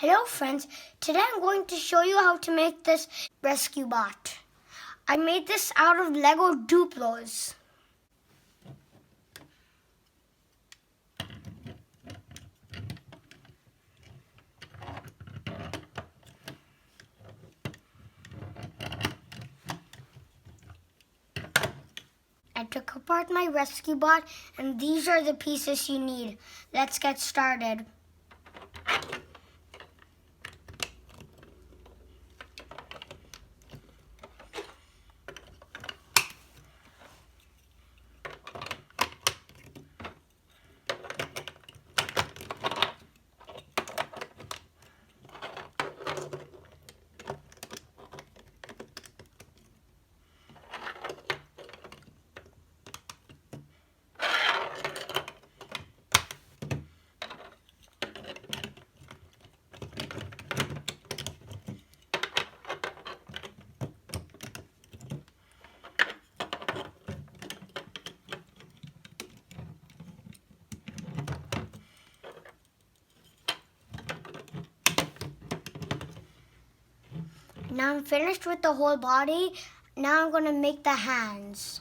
Hello friends, today I'm going to show you how to make this rescue bot. I made this out of Lego Duplos. I took apart my rescue bot and these are the pieces you need. Let's get started. Now I'm finished with the whole body. Now I'm going to make the hands.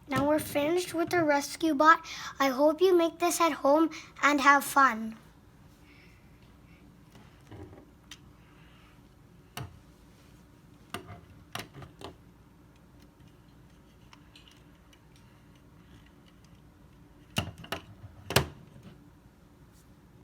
Now we're finished with the rescue bot. I hope you make this at home and have fun.